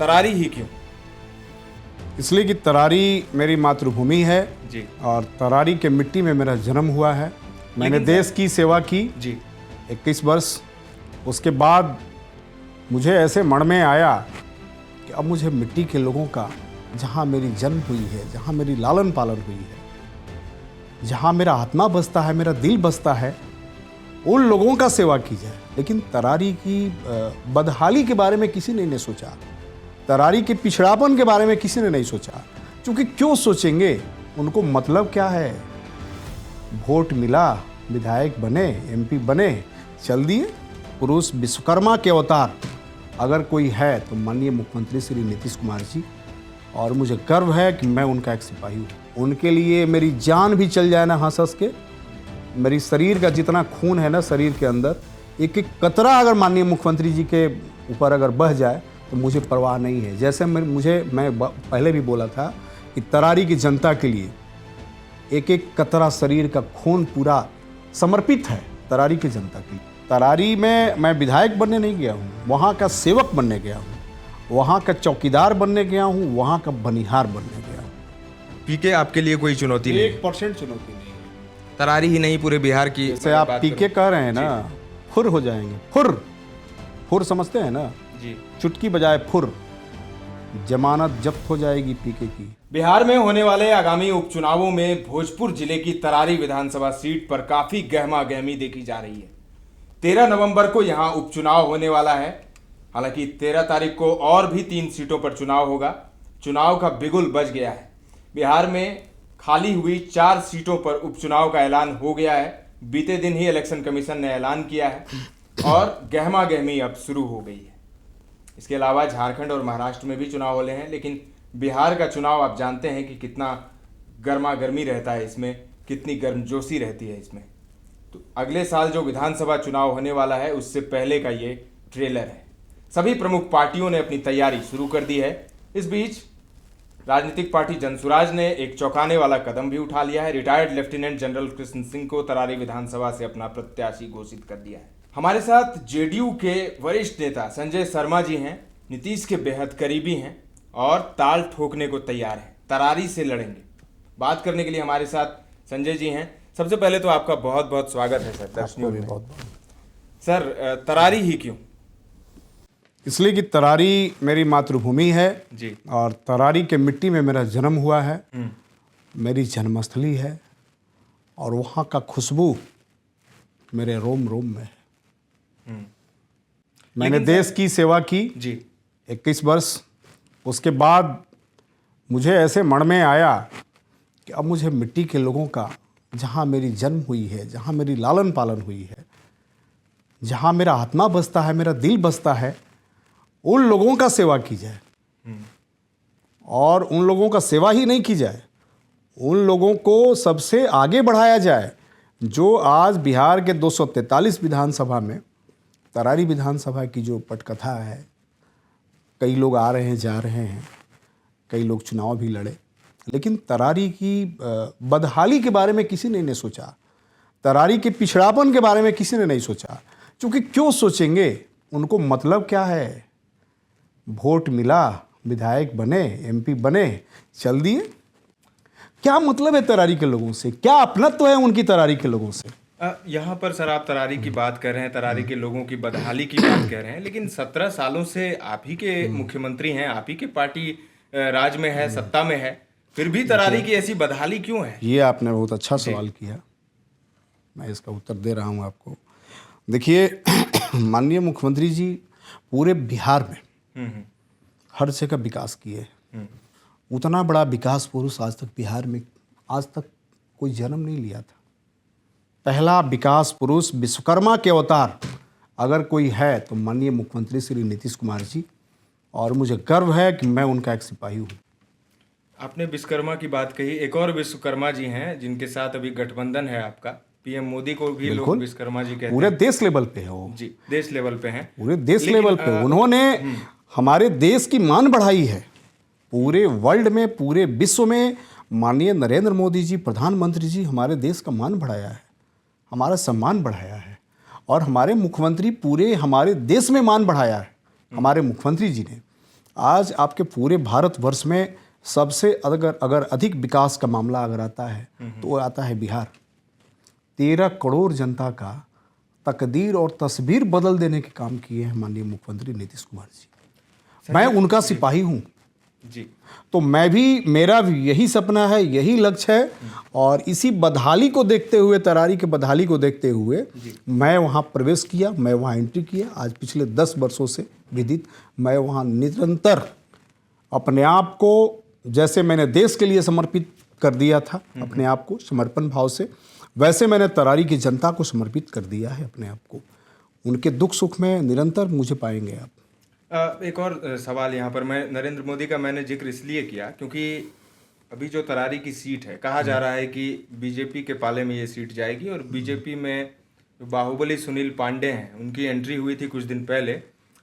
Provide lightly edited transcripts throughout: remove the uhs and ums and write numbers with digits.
तरारी ही क्यों? इसलिए कि तरारी मेरी मातृभूमि है जी और तरारी के मिट्टी में मेरा जन्म हुआ है। मैंने देश की सेवा की जी 21 वर्ष। उसके बाद मुझे ऐसे मन में आया कि अब मुझे मिट्टी के लोगों का, जहाँ मेरी जन्म हुई है, जहाँ मेरी लालन पालन हुई है, जहाँ मेरा आत्मा बसता है, मेरा दिल बसता है, उन लोगों का सेवा की जाए। लेकिन तरारी की बदहाली के बारे में किसी ने नहीं सोचा, तरारी के पिछड़ापन के बारे में किसी ने नहीं सोचा। क्योंकि क्यों सोचेंगे, उनको मतलब क्या है? वोट मिला, विधायक बने, एमपी बने, चल दिए। पुरुष विश्वकर्मा के अवतार अगर कोई है तो माननीय मुख्यमंत्री श्री नीतीश कुमार जी, और मुझे गर्व है कि मैं उनका एक सिपाही हूँ। उनके लिए मेरी जान भी चल जाए ना हंस हंस के, मेरी शरीर का जितना खून है ना शरीर के अंदर, एक एक कतरा अगर माननीय मुख्यमंत्री जी के ऊपर अगर बह जाए तो मुझे परवाह नहीं है। जैसे मैं पहले भी बोला था कि तरारी की जनता के लिए एक एक कतरा शरीर का खून पूरा समर्पित है तरारी की जनता के लिए। तरारी में मैं विधायक बनने नहीं गया हूँ, वहाँ का सेवक बनने गया हूँ, वहाँ का चौकीदार बनने गया हूँ, वहाँ का बनिहार बनने गया हूँ। पीके आपके लिए कोई चुनौती नहीं? 1% चुनौती नहीं है। तरारी ही नहीं, पूरे बिहार की जैसे आप पीके कह रहे हैं ना, फुर हो जाएंगे। फुर समझते हैं ना जी, चुटकी बजाए फुर, जमानत जब्त हो जाएगी पीके की। बिहार में होने वाले आगामी उपचुनावों में भोजपुर जिले की तरारी विधानसभा सीट पर काफी गहमा गहमी देखी जा रही है। 13 नवंबर को यहां उपचुनाव होने वाला है। हालांकि 13 तारीख को और भी 3 सीटों पर चुनाव होगा। चुनाव का बिगुल बज गया है। बिहार में खाली हुई 4 सीटों पर उपचुनाव का ऐलान हो गया है। बीते दिन ही इलेक्शन कमीशन ने ऐलान किया है और गहमा गहमी अब शुरू हो गई है। इसके अलावा झारखंड और महाराष्ट्र में भी चुनाव होने हैं, लेकिन बिहार का चुनाव आप जानते हैं कि कितना गर्मा गर्मी रहता है इसमें, कितनी गर्मजोशी रहती है इसमें। तो अगले साल जो विधानसभा चुनाव होने वाला है उससे पहले का ये ट्रेलर है। सभी प्रमुख पार्टियों ने अपनी तैयारी शुरू कर दी है। इस बीच राजनीतिक पार्टी जनसुराज ने एक चौंकाने वाला कदम भी उठा लिया है। Retired lieutenant general Krishna Singh को तरारी विधानसभा से अपना प्रत्याशी घोषित कर दिया है। हमारे साथ जेडीयू के वरिष्ठ नेता संजय शर्मा जी हैं, नीतीश के बेहद करीबी हैं और ताल ठोकने को तैयार हैं। तरारी से लड़ेंगे। बात करने के लिए हमारे साथ संजय जी हैं। सबसे पहले तो आपका बहुत बहुत स्वागत है सर दर्शनियों में। सर, तरारी ही क्यों? इसलिए कि तरारी मेरी मातृभूमि है जी और तरारी के मिट्टी में मेरा जन्म हुआ है, मेरी जन्मस्थली है और वहाँ का खुशबू मेरे रोम रोम में है। मैंने देश की सेवा की जी 21 वर्ष। उसके बाद मुझे ऐसे मन में आया कि अब मुझे मिट्टी के लोगों का, जहाँ मेरी जन्म हुई है, जहाँ मेरी लालन पालन हुई है, जहाँ मेरा आत्मा बसता है, मेरा दिल बसता है, उन लोगों का सेवा की जाए। और उन लोगों का सेवा ही नहीं की जाए, उन लोगों को सबसे आगे बढ़ाया जाए जो आज बिहार के 243 विधानसभा में तरारी विधानसभा की जो पटकथा है। कई लोग आ रहे हैं, जा रहे हैं, कई लोग चुनाव भी लड़े, लेकिन तरारी की बदहाली के बारे में किसी ने नहीं सोचा, तरारी के पिछड़ापन के बारे में किसी ने नहीं सोचा। क्योंकि क्यों सोचेंगे, उनको मतलब क्या है? वोट मिला, विधायक बने, एमपी बने, चल दिए। क्या मतलब है तरारी के लोगों से? क्या अपनत्व है उनकी तरारी के लोगों से? यहाँ पर सर आप तरारी की बात कर रहे हैं, तरारी के लोगों की बदहाली की बात कर रहे हैं, लेकिन 17 सालों से आप ही के मुख्यमंत्री हैं, आप ही की पार्टी राज में है, सत्ता में है, फिर भी तरारी की ऐसी बदहाली क्यों है? ये आपने बहुत अच्छा सवाल किया, मैं इसका उत्तर दे रहा हूँ आपको। देखिए माननीय मुख्यमंत्री जी पूरे बिहार में हर जगह विकास किए। उतना बड़ा विकास पुरुष आज तक बिहार में आज तक कोई जन्म नहीं लिया था। पहला विकास पुरुष विश्वकर्मा के अवतार अगर कोई है तो माननीय मुख्यमंत्री श्री नीतीश कुमार जी, और मुझे गर्व है कि मैं उनका एक सिपाही हूँ। आपने विश्वकर्मा की बात कही, एक और विश्वकर्मा जी हैं जिनके साथ अभी गठबंधन है आपका, पीएम मोदी को भी लोग विश्वकर्मा जी कहते हैं। पूरे देश लेवल पे है वो। जी, देश लेवल पे हैं। पूरे देश लेवल पे उन्होंने हमारे देश की मान बढ़ाई है। पूरे वर्ल्ड में, पूरे विश्व में माननीय नरेंद्र मोदी जी, प्रधानमंत्री जी, हमारे देश का मान बढ़ाया है, हमारा सम्मान बढ़ाया है। और हमारे मुख्यमंत्री पूरे हमारे देश में मान बढ़ाया है हमारे मुख्यमंत्री जी ने। आज आपके पूरे भारतवर्ष में सबसे अगर अधिक विकास का मामला अगर आता है तो वो आता है बिहार। 13 करोड़ जनता का तकदीर और तस्वीर बदल देने के काम किए हैं माननीय मुख्यमंत्री नीतीश कुमार जी। मैं उनका सिपाही हूँ जी। तो मेरा भी यही सपना है, यही लक्ष्य है। और इसी बदहाली को देखते हुए, तरारी के बदहाली को देखते हुए मैं वहाँ प्रवेश किया, मैं वहाँ एंट्री किया। आज पिछले 10 वर्षों से विदित मैं वहाँ निरंतर अपने आप को, जैसे मैंने देश के लिए समर्पित कर दिया था अपने आप को समर्पण भाव से, वैसे मैंने तरारी की जनता को समर्पित कर दिया है अपने आप को। उनके दुख सुख में निरंतर मुझे पाएंगे आप। एक और सवाल यहाँ पर, मैं नरेंद्र मोदी का मैंने जिक्र इसलिए किया क्योंकि अभी जो तरारी की सीट है, कहा जा रहा है कि बीजेपी के पाले में ये सीट जाएगी और बीजेपी में जो बाहुबली सुनील पांडे हैं उनकी एंट्री हुई थी कुछ दिन पहले,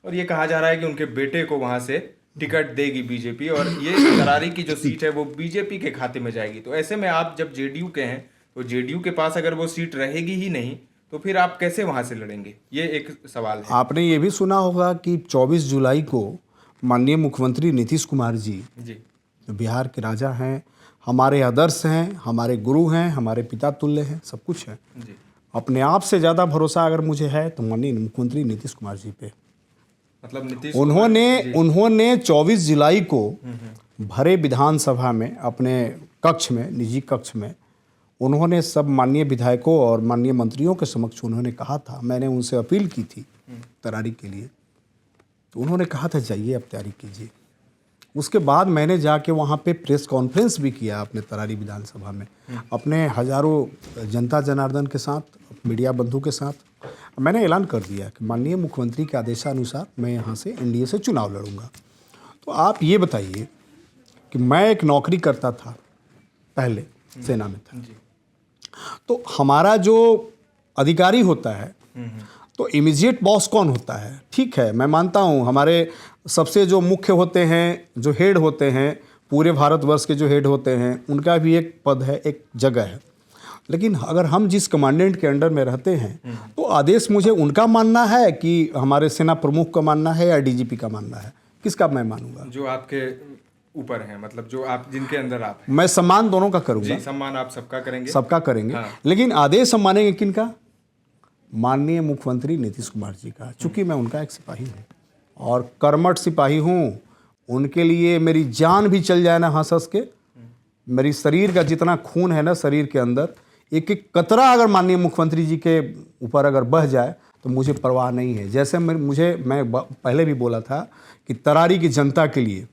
और ये कहा जा रहा है कि उनके बेटे को वहाँ से टिकट देगी बीजेपी और ये तरारी की जो सीट है वो बीजेपी के खाते में जाएगी। तो ऐसे में आप जब जेडीयू के हैं तो जेडीयू के पास अगर वो सीट रहेगी ही नहीं तो फिर आप कैसे वहां से लड़ेंगे, ये एक सवाल है। आपने ये भी सुना होगा कि 24 जुलाई को माननीय मुख्यमंत्री नीतीश कुमार जी जो बिहार के राजा हैं, हमारे आदर्श हैं, हमारे गुरु हैं, हमारे पिता तुल्य हैं, सब कुछ है जी। अपने आप से ज़्यादा भरोसा अगर मुझे है तो माननीय मुख्यमंत्री नीतीश कुमार जी पे। मतलब नीतीश उन्होंने 24 जुलाई को भरे विधानसभा में अपने कक्ष में, निजी कक्ष में, उन्होंने सब माननीय विधायकों और माननीय मंत्रियों के समक्ष उन्होंने कहा था, मैंने उनसे अपील की थी तैयारी के लिए, तो उन्होंने कहा था जाइए अब तैयारी कीजिए। उसके बाद मैंने जाके वहाँ पे प्रेस कॉन्फ्रेंस भी किया अपने तरारी विधानसभा में, अपने हजारों जनता जनार्दन के साथ, मीडिया बंधु के साथ मैंने ऐलान कर दिया कि माननीय मुख्यमंत्री के आदेशानुसार मैं यहाँ से एनडीए से चुनाव लड़ूंगा। तो आप ये बताइए कि मैं एक नौकरी करता था, पहले सेना में था, तो हमारा जो अधिकारी होता है तो इमीडिएट बॉस कौन होता है? ठीक है, मैं मानता हूँ हमारे सबसे जो मुख्य होते हैं, जो हेड होते हैं, पूरे भारतवर्ष के जो हेड होते हैं, उनका भी एक पद है, एक जगह है। लेकिन अगर हम जिस कमांडेंट के अंडर में रहते हैं तो आदेश मुझे उनका मानना है कि हमारे सेना प्रमुख का मानना है या डीजीपी का मानना है? किसका मैं मानूंगा? जो आपके ऊपर है, मतलब जो आप, जिनके अंदर आप हैं। मैं सम्मान दोनों का करूंगा। जी, सम्मान आप सबका करेंगे, सबका करेंगे। हाँ। लेकिन आदेश हम मानेंगे किनका? माननीय मुख्यमंत्री नीतीश कुमार जी का। चूंकि मैं उनका एक सिपाही हूँ और कर्मठ सिपाही हूँ, उनके लिए मेरी जान भी चल जाए ना हंस हंस के, मेरी शरीर का जितना खून है ना शरीर के अंदर, एक एक कतरा अगर माननीय मुख्यमंत्री जी के ऊपर अगर बह जाए तो मुझे परवाह नहीं है। जैसे मैं पहले भी बोला था कि तरारी की जनता के लिए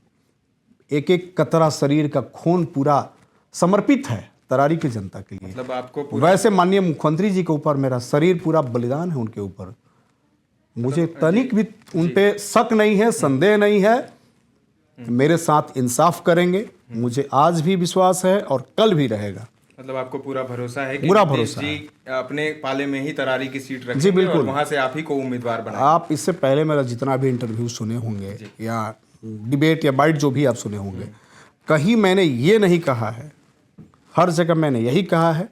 एक एक कतरा शरीर का खून पूरा समर्पित है तरारी की जनता के लिए। मतलब आपको वैसे माननीय मुख्यमंत्री जी के ऊपर मेरा शरीर पूरा बलिदान है उनके ऊपर। मुझे तनिक भी उन पे शक नहीं है, संदेह नहीं है। मेरे साथ इंसाफ करेंगे, मुझे आज भी विश्वास है और कल भी रहेगा। मतलब आपको पूरा भरोसा है कि पूरा भरोसा जी अपने पाले में ही तरारी की सीट रखेंगे? जी बिल्कुल, और वहां से आप ही को उम्मीदवार बनाएंगे। आप इससे पहले मेरा जितना भी इंटरव्यू सुने होंगे या डिबेट या बाइट जो भी आप सुने होंगे, कहीं मैंने ये नहीं कहा है, हर जगह मैंने यही कहा है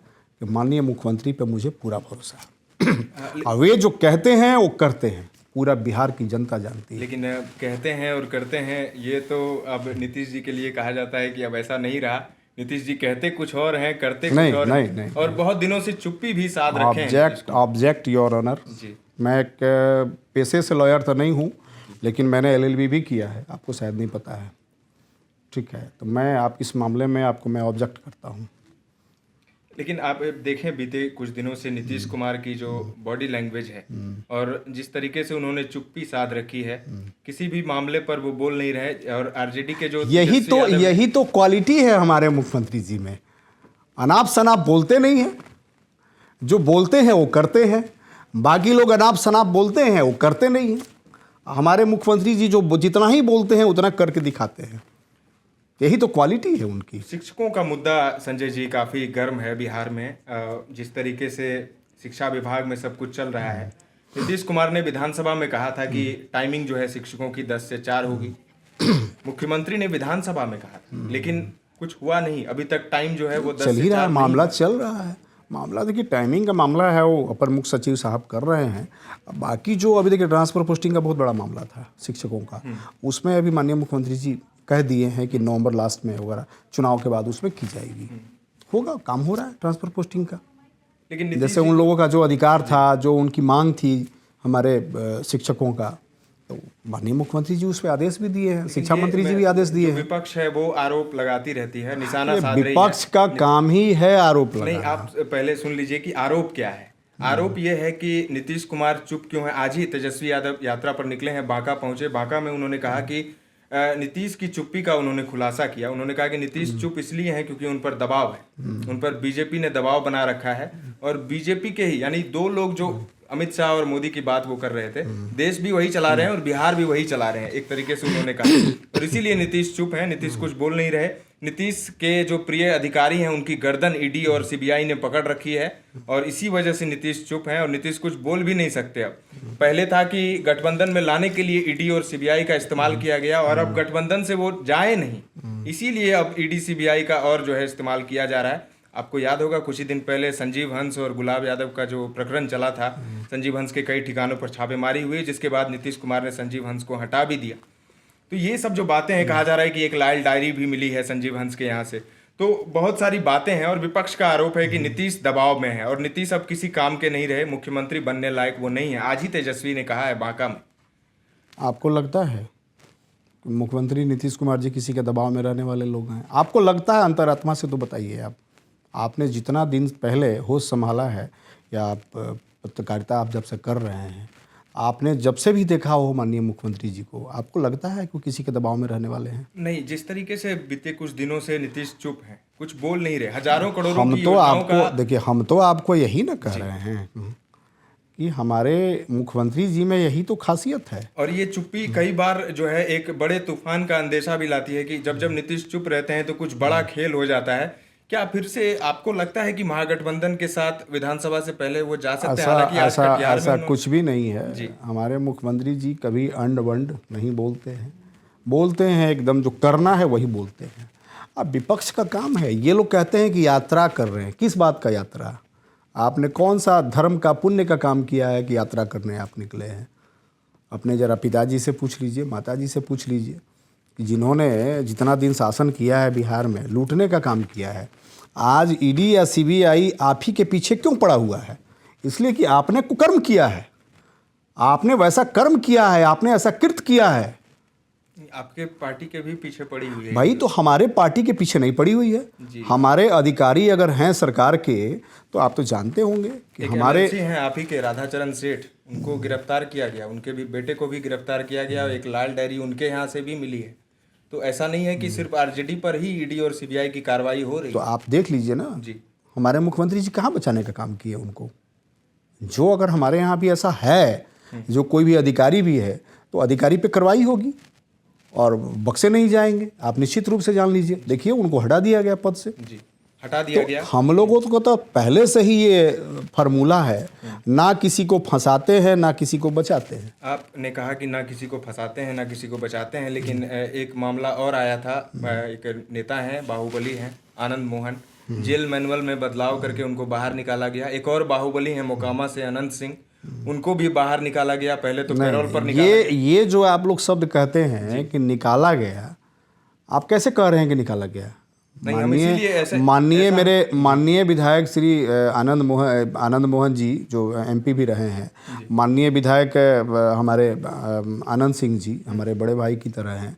कि माननीय मुख्यमंत्री पे मुझे पूरा भरोसा है। और वे जो कहते हैं वो करते हैं, पूरा बिहार की जनता जानती है। लेकिन कहते हैं और करते हैं, ये तो अब नीतीश जी के लिए कहा जाता है कि अब ऐसा नहीं रहा। नीतीश जी कहते कुछ और हैं, करते कुछ और हैं, और बहुत दिनों से चुप्पी भी साध रखे हैं। ऑब्जेक्ट योर ऑनर, मैं एक पेशे से लॉयर तो नहीं हूँ, लेकिन मैंने एलएलबी भी किया है, आपको शायद नहीं पता है। ठीक है, तो मैं आप इस मामले में आपको मैं ऑब्जेक्ट करता हूँ। लेकिन आप देखें बीते कुछ दिनों से नीतीश कुमार की जो बॉडी लैंग्वेज है और जिस तरीके से उन्होंने चुप्पी साध रखी है, किसी भी मामले पर वो बोल नहीं रहे। और आरजेडी के जो यही तो क्वालिटी है हमारे मुख्यमंत्री जी में। अनाप शनाप बोलते नहीं हैं, जो बोलते हैं वो करते हैं। बाकी लोग अनाप शनाप बोलते हैं, वो करते नहीं हैं। हमारे मुख्यमंत्री जी जो जितना ही बोलते हैं उतना करके दिखाते हैं। यही तो क्वालिटी है उनकी। शिक्षकों का मुद्दा संजय जी काफ़ी गर्म है बिहार में। जिस तरीके से शिक्षा विभाग में सब कुछ चल रहा है, नीतीश कुमार ने विधानसभा में कहा था कि टाइमिंग जो है शिक्षकों की 10 से 4 होगी। मुख्यमंत्री ने विधानसभा में कहा था, लेकिन कुछ हुआ नहीं। अभी तक टाइम जो है वो 10 चल से ही रहा 4 है, मामला चल रहा है। मामला देखिए टाइमिंग का मामला है, वो अपर मुख्य सचिव साहब कर रहे हैं। अब बाकी जो अभी देखिए ट्रांसफ़र पोस्टिंग का बहुत बड़ा मामला था शिक्षकों का, उसमें अभी माननीय मुख्यमंत्री जी कह दिए हैं कि नवंबर लास्ट में वगैरह चुनाव के बाद उसमें की जाएगी। होगा, काम हो रहा है ट्रांसफ़र पोस्टिंग का। लेकिन जैसे उन लोगों का जो अधिकार था, जो उनकी मांग थी हमारे शिक्षकों का, तो माननीय मुख्यमंत्री जी उस पर आदेश भी दिए हैं, शिक्षा मंत्री जी भी आदेश दिए हैं। विपक्ष है वो आरोप लगाती रहती है, निशाना साध रही है। विपक्ष का काम ही है आरोप लगाना। नहीं, आप पहले सुन लीजिए कि आरोप क्या है। आरोप ये है कि नीतीश कुमार चुप क्यों है। आज ही तेजस्वी यादव यात्रा पर निकले हैं, बांका पहुंचे। बांका में उन्होंने कहा कि नीतीश की चुप्पी का उन्होंने खुलासा किया। उन्होंने कहा कि नीतीश चुप इसलिए हैं क्योंकि उन पर दबाव है, उन पर बीजेपी ने दबाव बना रखा है। और बीजेपी के ही यानी दो लोग जो अमित शाह और मोदी की बात वो कर रहे थे, देश भी वही चला रहे हैं और बिहार भी वही चला रहे हैं, एक तरीके से उन्होंने कहा। और इसीलिए नीतीश चुप हैं, नीतीश कुछ बोल नहीं रहे। नीतीश के जो प्रिय अधिकारी हैं उनकी गर्दन ईडी और सीबीआई ने पकड़ रखी है और इसी वजह से नीतीश चुप हैं और नीतीश कुछ बोल भी नहीं सकते। अब पहले था कि गठबंधन में लाने के लिए ईडी और सीबीआई का इस्तेमाल किया गया और अब गठबंधन से वो जाए नहीं, इसीलिए अब ईडी सीबीआई का और जो है इस्तेमाल किया जा रहा है। आपको याद होगा कुछ ही दिन पहले संजीव हंस और गुलाब यादव का जो प्रकरण चला था, संजीव हंस के कई ठिकानों पर छापेमारी हुई, जिसके बाद नीतीश कुमार ने संजीव हंस को हटा भी दिया। तो ये सब जो बातें हैं, कहा जा रहा है कि एक लाल डायरी भी मिली है संजीव हंस के यहाँ से, तो बहुत सारी बातें हैं। और विपक्ष का आरोप है कि नीतीश दबाव में है और नीतीश अब किसी काम के नहीं रहे, मुख्यमंत्री बनने लायक वो नहीं है। आज ही तेजस्वी ने कहा है बांका में। आपको लगता है मुख्यमंत्री नीतीश कुमार जी किसी के दबाव में रहने वाले लोग हैं? आपको लगता है अंतरात्मा से तो बताइए। आपने जितना दिन पहले होश संभाला है या आप पत्रकारिता आप जब से कर रहे हैं, आपने जब से भी देखा हो माननीय मुख्यमंत्री जी को, आपको लगता है कि किसी के दबाव में रहने वाले हैं? नहीं, जिस तरीके से बीते कुछ दिनों से नीतीश चुप हैं, कुछ बोल नहीं रहे, हजारों करोड़ों हम की तो योजनाओं आपको का देखिए, हम तो आपको यही ना कह रहे हैं कि हमारे मुख्यमंत्री जी में यही तो खासियत है। और ये चुप्पी कई बार जो है एक बड़े तूफान का अंदेशा भी लाती है कि जब जब नीतीश चुप रहते हैं तो कुछ बड़ा खेल हो जाता है। क्या फिर से आपको लगता है कि महागठबंधन के साथ विधानसभा से पहले वो जा सकते हैं? हालांकि आज कटिहार में ऐसा कुछ भी नहीं है। हमारे मुख्यमंत्री जी कभी अंड वंड नहीं बोलते हैं, बोलते हैं एकदम जो करना है वही बोलते हैं। अब विपक्ष का काम है, ये लोग कहते हैं कि यात्रा कर रहे हैं। किस बात का यात्रा? आपने कौन सा धर्म का पुण्य का काम किया है कि यात्रा करने आप निकले हैं? अपने ज़रा पिताजी से पूछ लीजिए, माताजी से पूछ लीजिए कि जिन्होंने जितना दिन शासन किया है बिहार में, लूटने का काम किया है, आज ईडी या सीबीआई आप ही के पीछे क्यों पड़ा हुआ है? इसलिए कि आपने कुकर्म किया है, आपने वैसा कर्म किया है, आपने ऐसा कृत किया है। आपके पार्टी के भी पीछे पड़ी हुई है भाई, तो हमारे पार्टी के पीछे नहीं पड़ी हुई है। हमारे अधिकारी अगर हैं सरकार के, तो आप तो जानते होंगे कि हमारे हैं आप ही के राधाचरण सेठ, उनको गिरफ्तार किया गया, उनके भी बेटे को भी गिरफ्तार किया गया, एक लाल डायरी उनके यहाँ से भी मिली है। तो ऐसा नहीं है कि सिर्फ आरजेडी पर ही ईडी और सीबीआई की कार्रवाई हो रही है। तो आप देख लीजिए ना जी, हमारे मुख्यमंत्री जी कहाँ बचाने का काम किए उनको। जो अगर हमारे यहाँ भी ऐसा है, जो कोई भी अधिकारी भी है, तो अधिकारी पे कार्रवाई होगी और बक्से नहीं जाएंगे। आप निश्चित रूप से जान लीजिए। देखिए, उनको हटा दिया गया पद से, जी हटा दिया गया। हम लोगों को तो पहले से ही ये फार्मूला है, ना किसी को फंसाते हैं ना किसी को बचाते हैं। आपने कहा कि ना किसी को फंसाते हैं ना किसी को बचाते हैं, लेकिन एक मामला और आया था। एक नेता हैं, बाहुबली हैं, आनंद मोहन, जेल मैनुअल में बदलाव करके उनको बाहर निकाला गया। एक और बाहुबली हैं मोकामा से, अनंत सिंह, उनको भी बाहर निकाला गया। पहले तो पैरोल पर निकाला। ये जो आप लोग शब्द कहते हैं कि निकाला गया, आप कैसे कह रहे हैं कि निकाला गया? माननीय विधायक श्री आनंद मोहन जी जो एमपी भी रहे हैं, माननीय विधायक हमारे आनंद सिंह जी हमारे बड़े भाई की तरह हैं,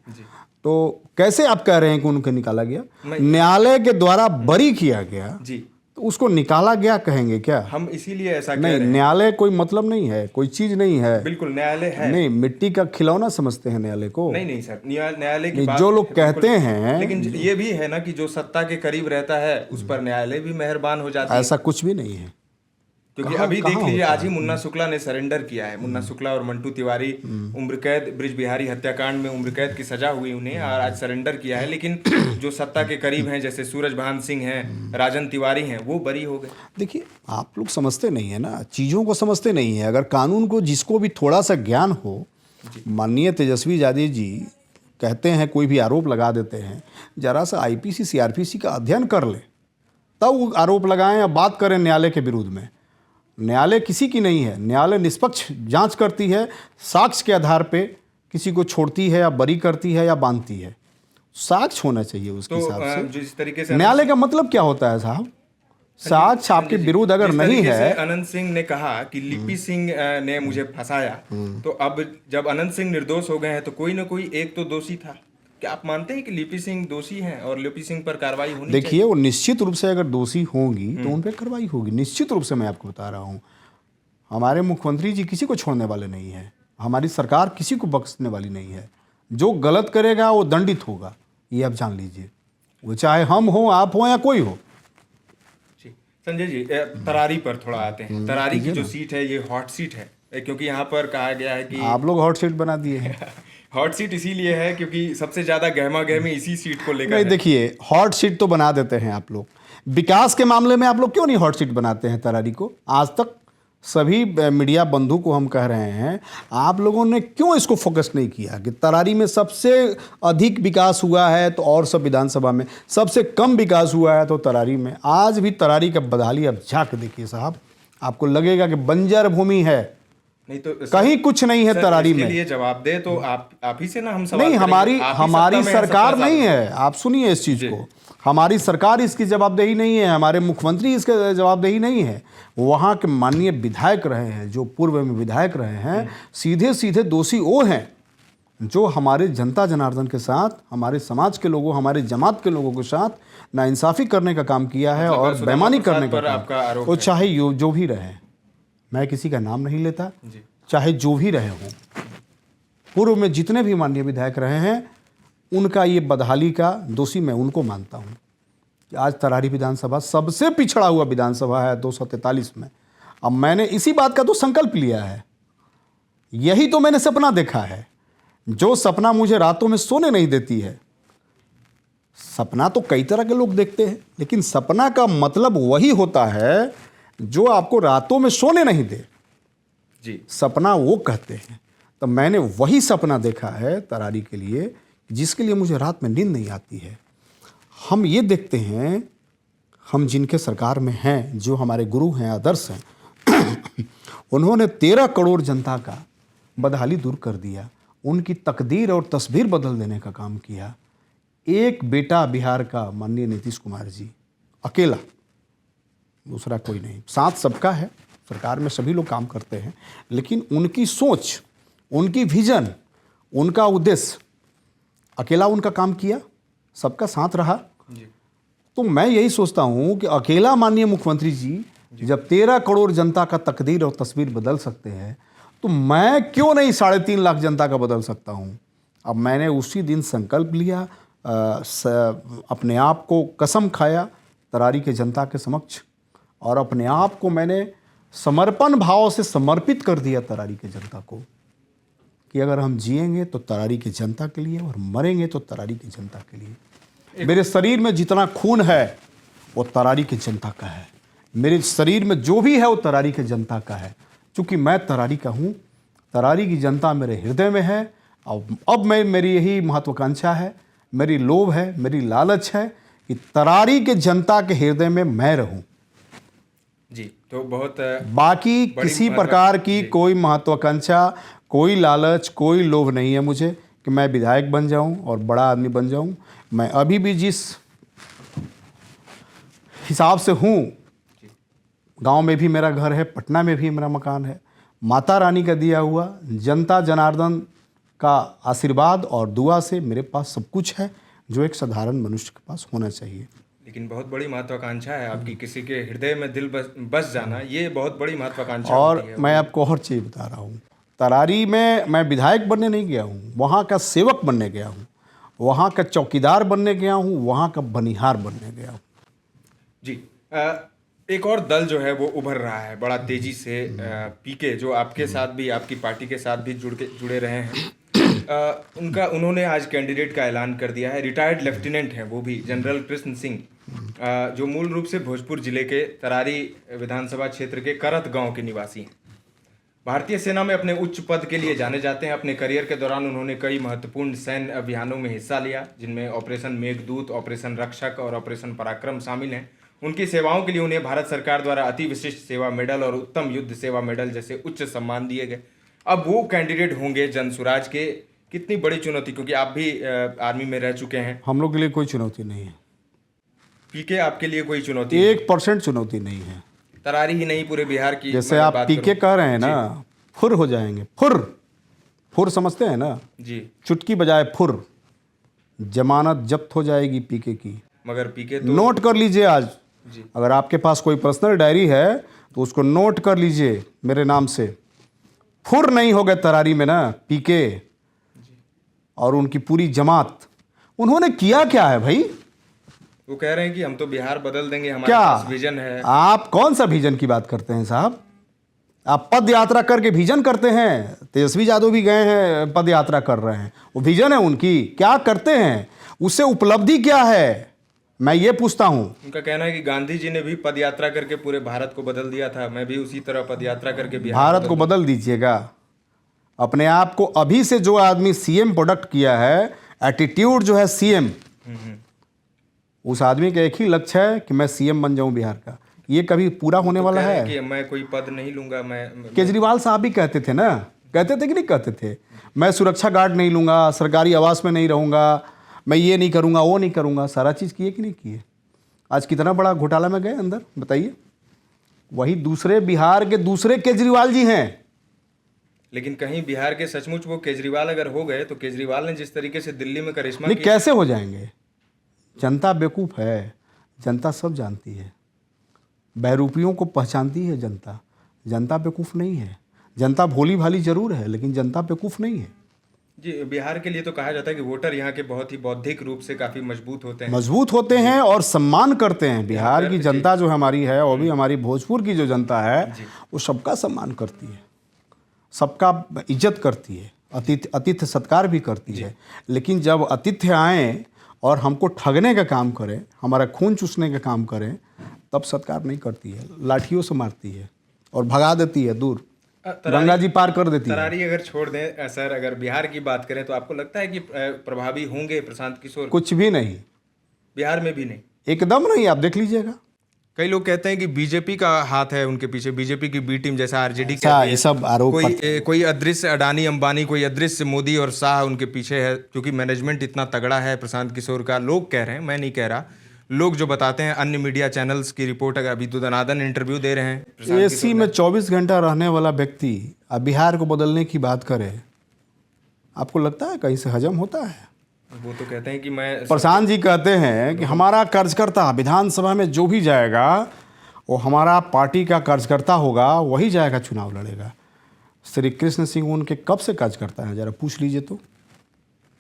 तो कैसे आप कह रहे हैं कि उनको निकाला गया? न्यायालय के द्वारा बरी किया गया जी, तो उसको निकाला गया कहेंगे क्या? हम इसीलिए ऐसा कह रहे हैं। न्यायालय कोई मतलब नहीं है, कोई चीज नहीं है। बिल्कुल न्यायालय है। नहीं, मिट्टी का खिलौना समझते हैं न्यायालय को। नहीं सर, न्यायालय की बात जो लोग कहते हैं, लेकिन ये भी है ना कि जो सत्ता के करीब रहता है उस पर न्यायालय भी मेहरबान हो जाता है। ऐसा कुछ भी नहीं है, क्योंकि अभी देख लीजिए, आज ही मुन्ना शुक्ला ने सरेंडर किया है। मुन्ना शुक्ला और मंटू तिवारी उम्र कैद, ब्रिज बिहारी हत्याकांड में उम्र कैद की सजा हुई उन्हें, और आज सरेंडर किया है। लेकिन जो सत्ता के करीब हैं, जैसे सूरजभान सिंह हैं, राजन तिवारी हैं, वो बरी हो गए। देखिए, आप लोग समझते नहीं है ना, चीज़ों को समझते नहीं है। अगर कानून को जिसको भी थोड़ा सा ज्ञान हो, माननीय तेजस्वी यादव जी कहते हैं, कोई भी आरोप लगा देते हैं, जरा सा आईपीसी सीआरपीसी का अध्ययन कर ले, तब आरोप लगाएं या बात करें न्यायालय के विरुद्ध में। न्यायालय किसी की नहीं है, न्यायालय निष्पक्ष जांच करती है, साक्ष्य के आधार पे किसी को छोड़ती है या बरी करती है या बांधती है। साक्ष्य होना चाहिए उसके हिसाब से। जिस तरीके से न्यायालय का मतलब क्या होता है साहब? साक्ष्य आपके विरुद्ध अगर नहीं है। अनंत सिंह ने कहा कि लिपि सिंह ने मुझे फंसाया, तो अब जब अनंत सिंह निर्दोष हो गए हैं तो कोई ना कोई एक तो दोषी था। क्या आप मानते हैं कि लिपि सिंह दोषी हैं और लिपि सिंह पर कार्रवाई होनी चाहिए? देखिए, वो निश्चित रूप से अगर दोषी होंगी तो उन पर कार्रवाई होगी, निश्चित रूप से। मैं आपको बता रहा हूँ, हमारे मुख्यमंत्री जी किसी को छोड़ने वाले नहीं है, हमारी सरकार किसी को बख्शने वाली नहीं है। जो गलत करेगा वो दंडित होगा, ये आप जान लीजिए, वो चाहे हम हो, आप हो या कोई हो। संजय जी, तरारी पर थोड़ा आते हैं। तरारी की जो सीट है ये हॉट सीट है, क्योंकि यहाँ पर कहा गया है कि आप लोग हॉट सीट बना दिए हैं। हॉट सीट इसीलिए है क्योंकि सबसे ज्यादा गहमा गहमी इसी सीट को लेकर नहीं, है। देखिए, हॉट सीट तो बना देते हैं आप लोग, विकास के मामले में आप लोग क्यों नहीं हॉट सीट बनाते हैं तरारी को? आज तक सभी मीडिया बंधु को हम कह रहे हैं, आप लोगों ने क्यों इसको फोकस नहीं किया कि तरारी में सबसे अधिक विकास हुआ है तो और सब विधानसभा में सबसे कम विकास हुआ है तो तरारी में। आज भी तरारी का बदहाली अब झांक देखिए साहब, आपको लगेगा कि बंजर भूमि है, नहीं तो कहीं कुछ नहीं है तरारी में। लिए जवाब दे तो आप ही से ना हम सवाल नहीं, करेंगे। हमारी सरकार नहीं है, आप सुनिए इस चीज को, हमारी सरकार इसकी जवाबदेही नहीं है, हमारे मुख्यमंत्री इसके जवाबदेही नहीं है। वहाँ के माननीय विधायक रहे हैं, जो पूर्व में विधायक रहे हैं, सीधे सीधे दोषी वो हैं जो हमारे जनता जनार्दन के साथ, हमारे समाज के लोगों, हमारे जमात के लोगों के साथ नाइंसाफ़ी करने का काम किया है और बेईमानी करने का काम। वो चाहे जो भी रहे, मैं किसी का नाम नहीं लेता, चाहे जो भी रहे हों, पूर्व में जितने भी माननीय विधायक रहे हैं, उनका ये बदहाली का दोषी मैं उनको मानता हूँ। आज तरारी विधानसभा सबसे पिछड़ा हुआ विधानसभा है 243 में। अब मैंने इसी बात का तो संकल्प लिया है, यही तो मैंने सपना देखा है, जो सपना मुझे रातों में सोने नहीं देती है। सपना तो कई तरह के लोग देखते हैं, लेकिन सपना का मतलब वही होता है जो आपको रातों में सोने नहीं दे जी, सपना वो कहते हैं। तो मैंने वही सपना देखा है तरारी के लिए, जिसके लिए मुझे रात में नींद नहीं आती है। हम ये देखते हैं, हम जिनके सरकार में हैं, जो हमारे गुरु हैं, आदर्श हैं, उन्होंने 13 करोड़ जनता का बदहाली दूर कर दिया, उनकी तकदीर और तस्वीर बदल देने का काम किया। एक बेटा बिहार का माननीय नीतीश कुमार जी, अकेला, दूसरा कोई नहीं, साथ सबका है, सरकार में सभी लोग काम करते हैं, लेकिन उनकी सोच, उनकी विजन, उनका उद्देश्य, अकेला उनका काम किया, सबका साथ रहा। तो मैं यही सोचता हूं कि अकेला माननीय मुख्यमंत्री जी जब 13 करोड़ जनता का तकदीर और तस्वीर बदल सकते हैं, तो मैं क्यों नहीं 3.5 लाख जनता का बदल सकता हूं। अब मैंने उसी दिन संकल्प लिया, अपने आप को कसम खाया तरारी के जनता के समक्ष, और अपने आप को मैंने समर्पण भाव से समर्पित कर दिया तरारी के जनता को, कि अगर हम जिएंगे तो तरारी की जनता के लिए और मरेंगे तो तरारी की जनता के लिए। मेरे शरीर में जितना खून है वो तरारी की जनता का है, मेरे शरीर में जो भी है वो तरारी की जनता का है। चूँकि मैं तरारी का हूँ, तरारी की जनता मेरे हृदय में है। अब मेरी यही महत्वाकांक्षा है, मेरी लोभ है, मेरी लालच है कि तरारी के जनता के हृदय में मैं रहूं जी। तो बहुत बाकी किसी प्रकार की कोई महत्वाकांक्षा, कोई लालच, कोई लोभ नहीं है मुझे कि मैं विधायक बन जाऊं और बड़ा आदमी बन जाऊं। मैं अभी भी जिस हिसाब से हूं, गांव में भी मेरा घर है, पटना में भी मेरा मकान है, माता रानी का दिया हुआ, जनता जनार्दन का आशीर्वाद और दुआ से मेरे पास सब कुछ है जो एक साधारण मनुष्य के पास होना चाहिए। लेकिन बहुत बड़ी महत्वाकांक्षा है आपकी, किसी के हृदय में दिल बस जाना, ये बहुत बड़ी महत्वाकांक्षा और होती है। मैं आपको और चीज़ बता रहा हूँ, तरारी में मैं विधायक बनने नहीं गया हूँ, वहाँ का सेवक बनने गया हूँ, वहाँ का चौकीदार बनने गया हूँ, वहाँ का बनिहार बनने गया हूँ। जी, एक और दल जो है वो उभर रहा है बड़ा तेजी से, पीके, जो आपके साथ भी, आपकी पार्टी के साथ भी जुड़े रहे हैं। उन्होंने आज कैंडिडेट का ऐलान कर दिया है। रिटायर्ड लेफ्टिनेंट हैं वो भी, जनरल कृष्ण सिंह, जो मूल रूप से भोजपुर जिले के तरारी विधानसभा क्षेत्र के करत गांव के निवासी हैं। भारतीय सेना में अपने उच्च पद के लिए जाने जाते हैं। अपने करियर के दौरान उन्होंने कई महत्वपूर्ण सैन्य अभियानों में हिस्सा लिया, जिनमें ऑपरेशन मेघदूत, ऑपरेशन रक्षक और ऑपरेशन पराक्रम शामिल हैं। उनकी सेवाओं के लिए उन्हें भारत सरकार द्वारा अति विशिष्ट सेवा मेडल और उत्तम युद्ध सेवा मेडल जैसे उच्च सम्मान दिए गए। अब वो कैंडिडेट होंगे जनसुराज के, कितनी बड़ी चुनौती, क्योंकि आप भी आर्मी में रह चुके हैं। हम लोग के लिए कोई चुनौती नहीं है, पीके आपके लिए कोई चुनौती 1% चुनौती नहीं है। तरारी ही नहीं, पूरे बिहार की जैसे मैं आप बात पीके करूं। कह रहे हैं ना, फुर हो जाएंगे, फुर समझते हैं ना, जी, चुटकी बजाए फुर, जमानत जब्त हो जाएगी पीके की। मगर पीके तो नोट कर लीजिए आज, जी, अगर आपके पास कोई पर्सनल डायरी है तो उसको नोट कर लीजिए मेरे नाम से। फुर नहीं हो गए तरारी में ना पीके और उनकी पूरी जमात। उन्होंने किया क्या है भाई? वो कह रहे हैं कि हम तो बिहार बदल देंगे, हमारे क्या पास विजन है। आप कौन सा विजन की बात करते हैं साहब? आप पद यात्रा करके विजन करते हैं। तेजस्वी यादव भी गए हैं, पद यात्रा कर रहे हैं, वो विजन है उनकी। क्या करते हैं, उससे उपलब्धि क्या है, मैं ये पूछता हूं। उनका कहना है कि गांधी जी ने भी पद यात्रा करके पूरे भारत को बदल दिया था, मैं भी उसी तरह पद यात्रा करके बिहार भारत को बदल दीजिएगा। अपने आप को अभी से जो आदमी सीएम प्रोडक्ट किया है, एटीट्यूड जो है सीएम, उस आदमी का एक ही लक्ष्य है कि मैं सीएम बन जाऊं बिहार का। ये कभी पूरा होने वाला कह रहे है? हैं कि मैं कोई पद नहीं लूंगा। मैं केजरीवाल साहब भी कहते थे ना, कहते थे कि नहीं कहते थे, मैं सुरक्षा गार्ड नहीं लूंगा, सरकारी आवास में नहीं रहूंगा, मैं ये नहीं करूंगा, वो नहीं करूंगा। सारा चीज़ किए कि नहीं किए? आज कितना बड़ा घोटाला में गए अंदर, बताइए। वही दूसरे बिहार के दूसरे केजरीवाल जी हैं। लेकिन कहीं बिहार के सचमुच वो केजरीवाल अगर हो गए, तो केजरीवाल ने जिस तरीके से दिल्ली में करिश्मा नहीं, किया, कैसे हो जाएंगे? जनता बेवकूफ़ है, जनता सब जानती है, बहरूपियों को पहचानती है जनता। जनता बेवकूफ़ नहीं है, जनता भोली भाली जरूर है, लेकिन जनता बेवकूफ़ नहीं है। जी, बिहार के लिए तो कहा जाता है कि वोटर यहाँ के बहुत ही बौद्धिक रूप से काफी मजबूत होते हैं। मजबूत होते हैं और सम्मान करते हैं। बिहार की जनता जो हमारी है, और भी हमारी भोजपुर की जो जनता है, वो सबका सम्मान करती है, सबका इज्जत करती है, अतिथि सत्कार भी करती है। लेकिन जब अतिथि आए और हमको ठगने का काम करें, हमारा खून चूसने का काम करें, तब सत्कार नहीं करती है, लाठियों से मारती है और भगा देती है दूर, गंगा जी पार कर देती है। तरारी अगर छोड़ दें सर, अगर बिहार की बात करें, तो आपको लगता है कि प्रभावी होंगे प्रशांत किशोर? कुछ भी नहीं, बिहार में भी नहीं, एकदम नहीं। आप देख लीजिएगा। कई लोग कहते हैं कि बीजेपी का हाथ है उनके पीछे, बीजेपी की बी टीम, जैसा आरजेडी ये सब आरोप कोई अदृश्य अडानी अंबानी, कोई अदृश्य मोदी और शाह उनके पीछे है, क्योंकि मैनेजमेंट इतना तगड़ा है प्रशांत किशोर का। लोग कह रहे हैं, मैं नहीं कह रहा, लोग जो बताते हैं, अन्य मीडिया चैनल्स की रिपोर्ट, अगर अभी तो दनादन इंटरव्यू दे रहे हैं। एसी में 24 घंटा रहने वाला व्यक्ति अब बिहार को बदलने की बात करे, आपको लगता है कहीं से हजम होता है? वो तो कहते हैं कि मैं, प्रशांत जी कहते हैं कि हमारा कार्यकर्ता विधानसभा में जो भी जाएगा, वो हमारा पार्टी का कार्यकर्ता होगा, वही जाएगा, चुनाव लड़ेगा। श्री कृष्ण सिंह उनके कब से कार्यकर्ता हैं, जरा पूछ लीजिए तो,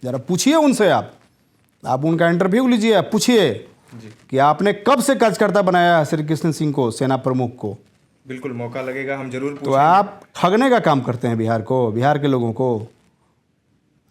जरा पूछिए उनसे। आप उनका इंटरव्यू लीजिए, आप पूछिए कि आपने कब से कार्यकर्ता बनाया है श्री कृष्ण सिंह को, सेना प्रमुख को। बिल्कुल मौका लगेगा, हम जरूर तो आप ठगने का काम करते हैं बिहार को, बिहार के लोगों को।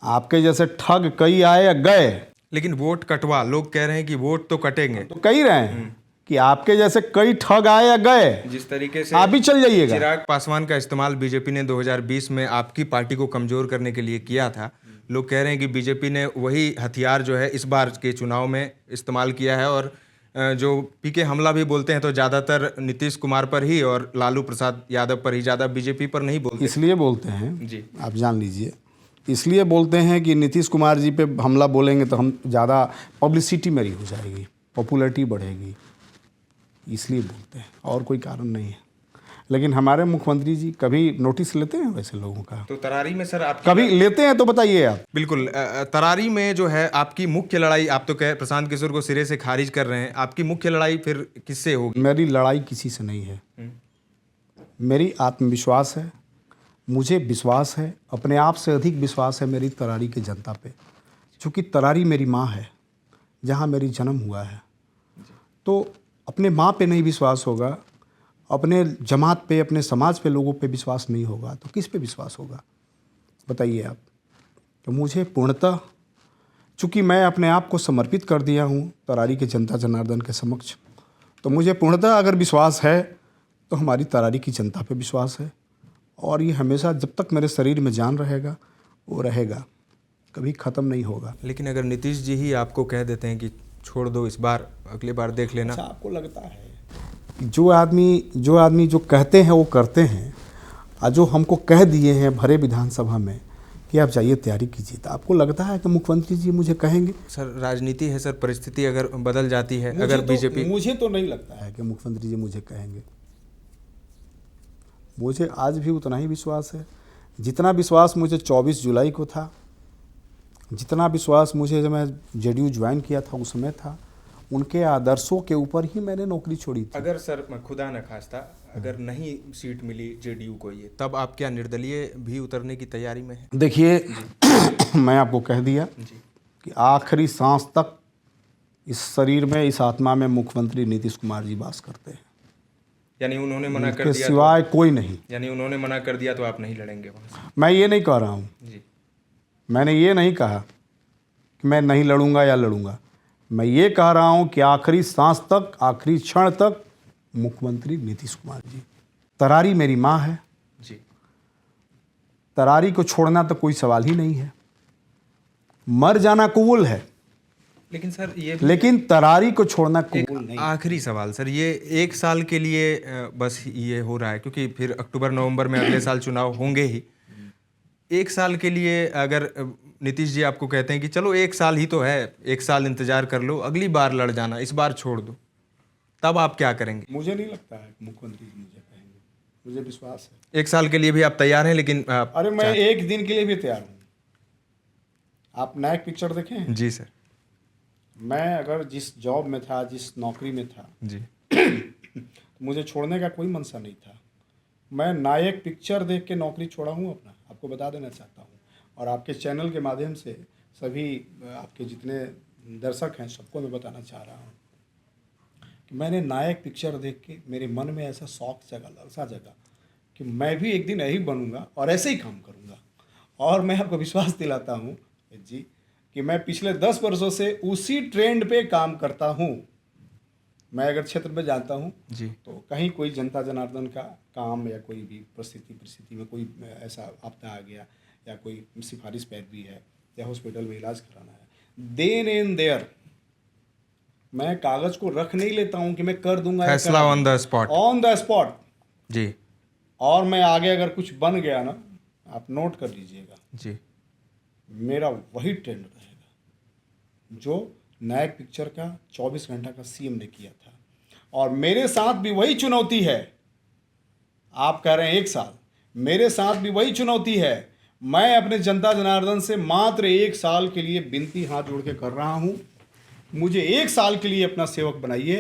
आपके जैसे ठग कई आए गए, लेकिन वोट कटवा, लोग कह रहे हैं कि वोट तो कटेंगे, तो कही रहे हैं कि आपके जैसे कई ठग आए या गए, जिस तरीके से आप भी चल जाइएगा। चिराग पासवान का इस्तेमाल बीजेपी ने 2020 में आपकी पार्टी को कमजोर करने के लिए किया था। लोग कह रहे हैं कि बीजेपी ने वही हथियार जो है इस बार के चुनाव में इस्तेमाल किया है, और जो पीके हमला भी बोलते हैं तो ज़्यादातर नीतीश कुमार पर ही और लालू प्रसाद यादव पर ही, ज़्यादा बीजेपी पर नहीं बोलते। इसलिए बोलते हैं जी, आप जान लीजिए, इसलिए बोलते हैं कि नीतीश कुमार जी पे हमला बोलेंगे तो हम ज़्यादा पब्लिसिटी मेरी हो जाएगी, पॉपुलैरिटी बढ़ेगी, इसलिए बोलते हैं, और कोई कारण नहीं है। लेकिन हमारे मुख्यमंत्री जी कभी नोटिस लेते हैं वैसे लोगों का? तो तरारी में सर आप कभी लेते हैं तो बताइए आप। बिल्कुल, तरारी में जो है आपकी मुख्य लड़ाई, आप तो कह प्रशांत किशोर को सिरे से खारिज कर रहे हैं, आपकी मुख्य लड़ाई फिर किससे होगी? मेरी लड़ाई किसी से नहीं है, मेरी आत्मविश्वास है, मुझे विश्वास है, अपने आप से अधिक विश्वास है मेरी तरारी की जनता पे, क्योंकि तरारी मेरी माँ है, जहाँ मेरी जन्म हुआ है। तो अपने माँ पे नहीं विश्वास होगा, अपने जमात पे, अपने समाज पे, लोगों पे विश्वास नहीं होगा, तो किस पे विश्वास होगा बताइए आप? तो मुझे पूर्णतः, चूँकि मैं अपने आप को समर्पित कर दिया हूँ तरारी के जनता जनार्दन के समक्ष, तो मुझे पूर्णतः अगर विश्वास है तो हमारी तरारी की जनता पे विश्वास है, और ये हमेशा जब तक मेरे शरीर में जान रहेगा वो रहेगा, कभी ख़त्म नहीं होगा। लेकिन अगर नीतीश जी ही आपको कह देते हैं कि छोड़ दो इस बार, अगली बार देख लेना। अच्छा, आपको लगता है जो आदमी जो कहते हैं वो करते हैं, और जो हमको कह दिए हैं भरे विधानसभा में कि आप जाइए तैयारी कीजिए, तो आपको लगता है कि मुख्यमंत्री जी मुझे कहेंगे? सर राजनीति है सर, परिस्थिति अगर बदल जाती है, अगर बीजेपी, मुझे तो नहीं लगता है कि मुख्यमंत्री जी मुझे कहेंगे। मुझे आज भी उतना ही विश्वास है जितना विश्वास मुझे 24 जुलाई को था, जितना विश्वास मुझे जब मैं जेडीयू ज्वाइन किया था उस समय था। उनके आदर्शों के ऊपर ही मैंने नौकरी छोड़ी थी। अगर सर खुदा न खास्ता अगर नहीं सीट मिली जेडीयू को ये, तब आप क्या निर्दलीय भी उतरने की तैयारी में हैं? देखिए मैं आपको कह दिया जी। कि आखिरी सांस तक इस शरीर में, इस आत्मा में मुख्यमंत्री नीतीश कुमार जी वास करते हैं। यानी उन्होंने मना कर के दिया सिवाय कोई नहीं। यानी उन्होंने मना कर दिया तो आप नहीं लड़ेंगे वहाँ से? मैं ये नहीं कह रहा हूँ, जी। मैंने ये नहीं कहा कि मैं नहीं लड़ूंगा या लड़ूंगा। मैं ये कह रहा हूँ कि आखिरी सांस तक, आखिरी क्षण तक मुख्यमंत्री नीतीश कुमार जी। तरारी मेरी माँ है जी। तरारी को छोड़ना तो कोई सवाल ही नहीं है। मर जाना कबूल है, लेकिन सर ये लेकिन तरारी को छोड़ना कबूल नहीं। आखिरी सवाल सर, ये 1 साल के लिए बस ये हो रहा है, क्योंकि फिर अक्टूबर नवंबर में अगले साल चुनाव होंगे ही। 1 साल के लिए अगर नीतीश जी आपको कहते हैं कि चलो 1 साल ही तो है, 1 साल इंतजार कर लो, अगली बार लड़ जाना, इस बार छोड़ दो, तब आप क्या करेंगे? मुझे नहीं लगता है मुख्यमंत्री जी मुझे कहेंगे, मुझे विश्वास है। 1 साल के लिए भी आप तैयार हैं, लेकिन अरे मैं 1 दिन के लिए भी तैयार हूँ। आप नायक पिक्चर देखें? जी सर। मैं अगर जिस जॉब में था, जिस नौकरी में था जी। तो मुझे छोड़ने का कोई मनसा नहीं था। मैं नायक पिक्चर देख के नौकरी छोड़ा हूँ अपना, आपको बता देना चाहता हूँ। और आपके चैनल के माध्यम से सभी आपके जितने दर्शक हैं सबको मैं बताना चाह रहा हूँ कि मैंने नायक पिक्चर देख के मेरे मन में ऐसा शौक जगा, लालसा जगा कि मैं भी एक दिन यही बनूंगा और ऐसे ही काम करूंगा। और मैं आपको विश्वास दिलाता हूँ जी कि मैं पिछले 10 वर्षों से उसी ट्रेंड पे काम करता हूँ। मैं अगर क्षेत्र में जाता हूँ जी। तो कहीं कोई जनता जनार्दन का काम या कोई भी परिस्थिति में कोई ऐसा आपदा आ गया या कोई सिफारिश पैरवी है या हॉस्पिटल में इलाज कराना है, देन एंड देयर मैं कागज को रख नहीं लेता हूँ कि मैं कर दूंगा, फैसला on the spot. On the spot जी। और मैं आगे अगर कुछ बन गया ना, आप नोट कर लीजिएगा, जी। मेरा वही ट्रेंड रहेगा जो नायक पिक्चर का 24 घंटा का सीएम ने किया था। और मेरे साथ भी वही चुनौती है। आप कह रहे हैं 1 साल, मेरे साथ भी वही चुनौती है। मैं अपने जनता जनार्दन से मात्र 1 साल के लिए विनती हाथ जोड़ के कर रहा हूं, मुझे 1 साल के लिए अपना सेवक बनाइए,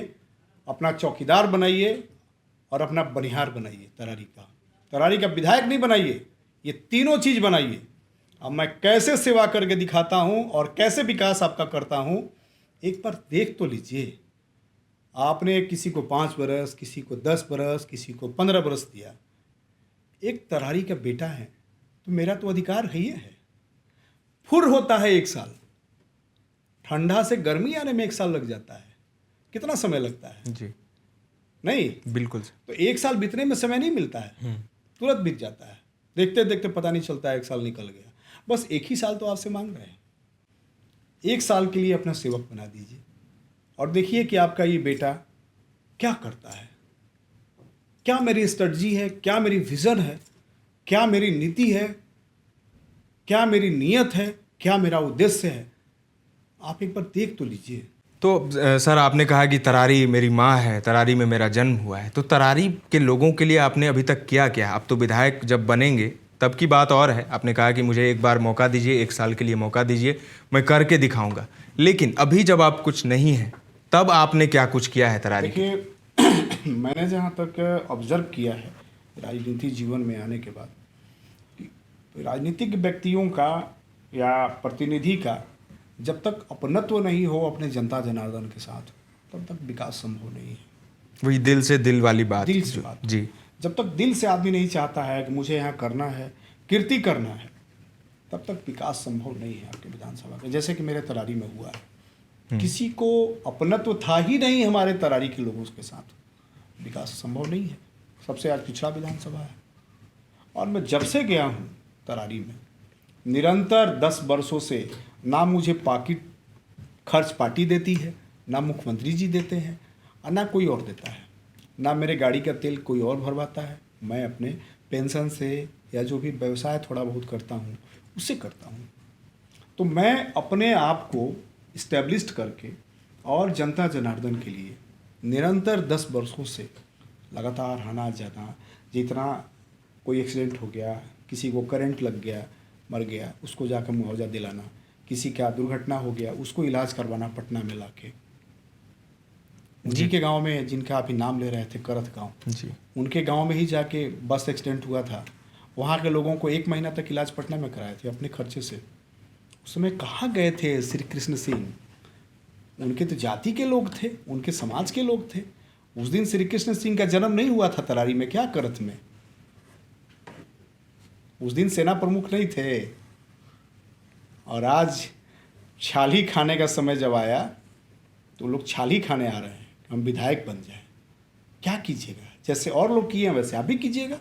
अपना चौकीदार बनाइए और अपना बनिहार बनाइए। तरारी का विधायक नहीं बनाइए, ये तीनों चीज़ बनाइए। अब मैं कैसे सेवा करके दिखाता हूं और कैसे विकास आपका करता हूं, एक बार देख तो लीजिए। आपने किसी को 5 बरस, किसी को 10 बरस, किसी को 15 बरस दिया। एक तरारी का बेटा है तो मेरा तो अधिकार है ही है। फुर होता है 1 साल, ठंडा से गर्मी आने में 1 साल लग जाता है। कितना समय लगता है? जी। नहीं, बिल्कुल। तो 1 साल बीतने में समय नहीं मिलता है, तुरंत बीत जाता है। देखते देखते पता नहीं चलता है 1 साल निकल गया। बस 1 ही साल तो आपसे मांग रहे हैं। 1 साल के लिए अपना सेवक बना दीजिए और देखिए कि आपका ये बेटा क्या करता है, क्या मेरी स्ट्रेटजी है, क्या मेरी विज़न है, क्या मेरी नीति है, क्या मेरी नीयत है, क्या मेरा उद्देश्य है। आप एक बार देख तो लीजिए। तो सर आपने कहा कि तरारी मेरी माँ है, तरारी में मेरा जन्म हुआ है, तो तरारी के लोगों के लिए आपने अभी तक किया क्या? आप तो विधायक जब बनेंगे तब की बात और है। आपने कहा कि मुझे एक बार मौका दीजिए, 1 साल के लिए मौका दीजिए, मैं करके दिखाऊंगा। लेकिन अभी जब आप कुछ नहीं है तब आपने क्या कुछ किया है तरारी? देखिए मैंने जहाँ तक ऑब्जर्व किया है राजनीति जीवन में आने के बाद, राजनीतिक व्यक्तियों का या प्रतिनिधि का जब तक अपनत्व नहीं हो अपने जनता जनार्दन के साथ, तब तक विकास संभव नहीं है। वही दिल से दिल वाली बात। दिल से बात। जी। जब तक दिल से आदमी नहीं चाहता है कि मुझे यहाँ करना है, कीर्ति करना है, तब तक विकास संभव नहीं है आपके विधानसभा का। जैसे कि मेरे तरारी में हुआ है, किसी को अपनत्व था ही नहीं हमारे तरारी के लोगों के साथ, विकास संभव नहीं है। सबसे आज पिछड़ा विधानसभा है। और मैं जब से गया हूँ तरारी में, निरंतर 10 वर्षों से ना मुझे पाकिट खर्च पार्टी देती है, ना मुख्यमंत्री जी देते हैं और ना कोई और देता है, ना मेरे गाड़ी का तेल कोई और भरवाता है। मैं अपने पेंशन से या जो भी व्यवसाय थोड़ा बहुत करता हूँ उससे करता हूँ। तो मैं अपने आप को इस्टेब्लिश्ड करके और जनता जनार्दन के लिए निरंतर 10 वर्षों से लगातार आना जाना, जितना कोई एक्सीडेंट हो गया, किसी को करंट लग गया, मर गया, उसको जाकर मुआवजा दिलाना, किसी का दुर्घटना हो गया उसको इलाज करवाना पटना में लाके, उन्हीं के गांव में जिनका अभी नाम ले रहे थे करत गांव जी, उनके गांव में ही जाके बस एक्सीडेंट हुआ था, वहाँ के लोगों को 1 महीना तक इलाज पटना में कराए थे अपने खर्चे से। उस समय कहाँ गए थे श्री कृष्ण सिंह? उनके तो जाति के लोग थे, उनके समाज के लोग थे। उस दिन श्री कृष्ण सिंह का जन्म नहीं हुआ था तरारी में, क्या करत में? उस दिन सेना प्रमुख नहीं थे। और आज छाली खाने का समय जब आया तो लोग छाली खाने आ रहे हैं, हम विधायक बन जाए। क्या कीजिएगा? जैसे और लोग किए हैं वैसे आप भी कीजिएगा,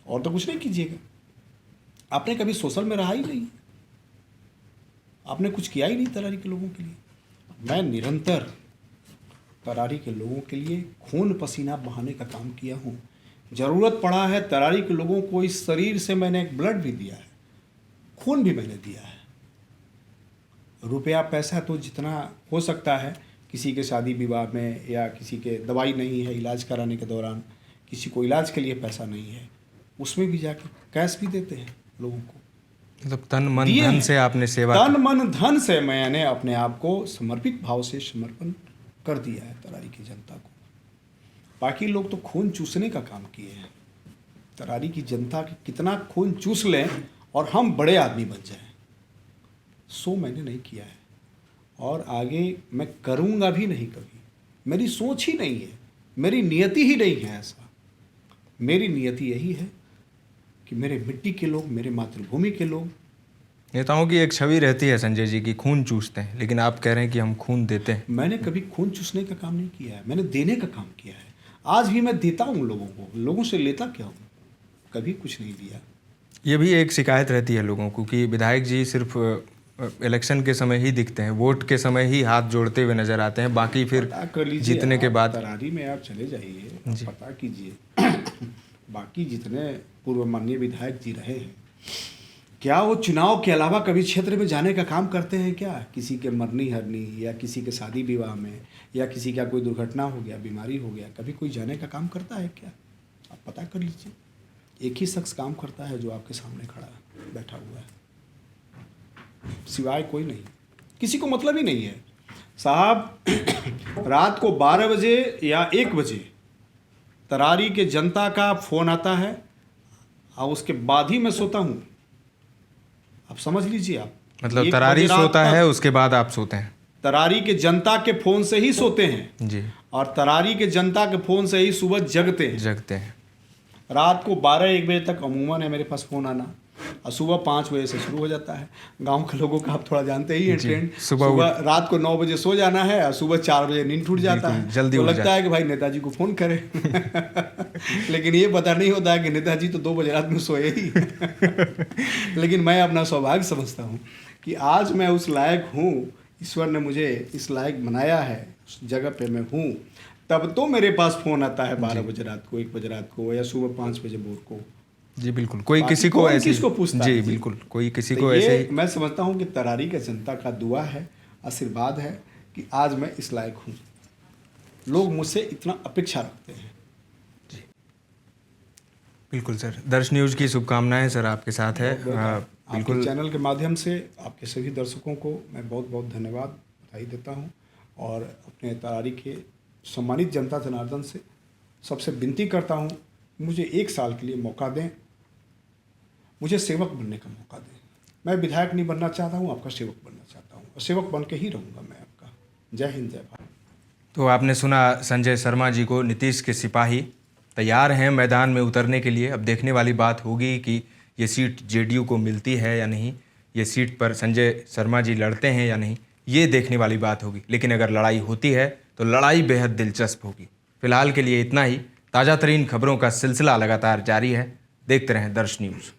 और तो कुछ नहीं कीजिएगा। आपने कभी सोशल में रहा ही नहीं, आपने कुछ किया ही नहीं तरारी के लोगों के लिए। मैं निरंतर तरारी के लोगों के लिए खून पसीना बहाने का काम किया हूँ। ज़रूरत पड़ा है तरारी के लोगों को, इस शरीर से मैंने एक ब्लड भी दिया है, खून भी मैंने दिया है। रुपया पैसा तो जितना हो सकता है, किसी के शादी विवाह में या किसी के दवाई नहीं है इलाज कराने के दौरान, किसी को इलाज के लिए पैसा नहीं है, उसमें भी जाके कैश भी देते हैं लोगों को। मतलब तन मन धन से आपने सेवा तन मन धन से मैंने अपने आप को समर्पित भाव से समर्पण कर दिया है तरारी की जनता को। बाकी लोग तो खून चूसने का काम किए हैं। तरारी की जनता की कितना खून चूस लें और हम बड़े आदमी बन जाएं, सो मैंने नहीं किया है और आगे मैं करूँगा भी नहीं कभी। मेरी सोच ही नहीं है, मेरी नियति ही नहीं है ऐसा। मेरी नियति यही है कि मेरे मिट्टी के लोग, मेरे मातृभूमि के लोग। नेताओं की एक छवि रहती है संजय जी की खून चूसते हैं, लेकिन आप कह रहे हैं कि हम खून देते हैं। मैंने कभी खून चूसने का काम नहीं किया है, मैंने देने का काम किया है। आज भी मैं देता हूँ लोगों को, लोगों से लेता क्या हूँ? कभी कुछ नहीं दिया। ये भी एक शिकायत रहती है लोगों को कि विधायक जी सिर्फ इलेक्शन के समय ही दिखते हैं, वोट के समय ही हाथ जोड़ते हुए नजर आते हैं, बाकी फिर पता कर लीजिए, जीतने के बाद तरारी में आप चले जाइए, आप पता कीजिए बाकी जितने पूर्व माननीय विधायक जी रहे हैं, क्या वो चुनाव के अलावा कभी क्षेत्र में जाने का काम करते हैं क्या? किसी के मरनी हरनी या किसी के शादी विवाह में या किसी का कोई दुर्घटना हो गया, बीमारी हो गया, कभी कोई जाने का काम करता है क्या? आप पता कर लीजिए। एक ही शख्स काम करता है जो आपके सामने खड़ा बैठा हुआ है, सिवाय कोई नहीं। किसी को मतलब ही नहीं है साहब। रात को 12 बजे या 1 बजे तरारी के जनता का फ़ोन आता है और उसके बाद ही मैं सोता हूँ। आप समझ लीजिए। आप मतलब 1 तरारी बजे रात सोता तक है, उसके बाद आप सोते हैं। तरारी के जनता के फ़ोन से ही सोते हैं जी, और तरारी के जनता के फ़ोन से ही सुबह जगते हैं। जगते हैं। रात को 12-1 बजे तक अमूमन है मेरे पास फ़ोन आना और सुबह 5 बजे से शुरू हो जाता है। गांव के लोगों का आप थोड़ा जानते ही हैं ट्रेंड। सुबह रात को 9 बजे सो जाना है और सुबह 4 बजे नींद टूट जाता है। जल्दी तो लगता है कि भाई नेताजी को फ़ोन करें लेकिन ये पता नहीं होता है कि नेताजी तो 2 बजे रात में सोए ही लेकिन मैं अपना सौभाग्य समझता हूँ कि आज मैं उस लायक हूँ, ईश्वर ने मुझे इस लायक बनाया है, उस जगह पे मैं हूँ। तब तो मेरे पास फ़ोन आता है 12 बजे रात को, 1 बजे रात को या सुबह 5 बजे भोर को। जी बिल्कुल, कोई किसी को ऐसे किसको पूछता जी है? बिल्कुल, कोई किसी तो को ये ऐसे ही। मैं समझता हूँ कि तरारी के जनता का दुआ है, आशीर्वाद है कि आज मैं इस लायक हूँ। लोग मुझसे इतना अपेक्षा रखते हैं। बिल्कुल सर, दर्श न्यूज़ की शुभकामनाएं सर आपके साथ है। बिल्कुल, चैनल के माध्यम से आपके सभी दर्शकों को मैं बहुत बहुत धन्यवाद बधाई देता हूँ और अपने तरारी के सम्मानित जनता जनार्दन से सबसे विनती करता हूँ, मुझे 1 साल के लिए मौका दें, मुझे सेवक बनने का मौका दें। मैं विधायक नहीं बनना चाहता हूँ, आपका सेवक बनना चाहता हूँ और सेवक बन के ही रहूँगा मैं आपका। जय हिंद, जय भारत। तो आपने सुना संजय शर्मा जी को, नीतीश के सिपाही तैयार हैं मैदान में उतरने के लिए। अब देखने वाली बात होगी कि ये सीट जेडीयू को मिलती है या नहीं, ये सीट पर संजय शर्मा जी लड़ते हैं या नहीं, ये देखने वाली बात होगी। लेकिन अगर लड़ाई होती है तो लड़ाई बेहद दिलचस्प होगी। फिलहाल के लिए इतना ही। ताज़ा तरीन खबरों का सिलसिला लगातार जारी है। देखते रहें दर्श न्यूज़।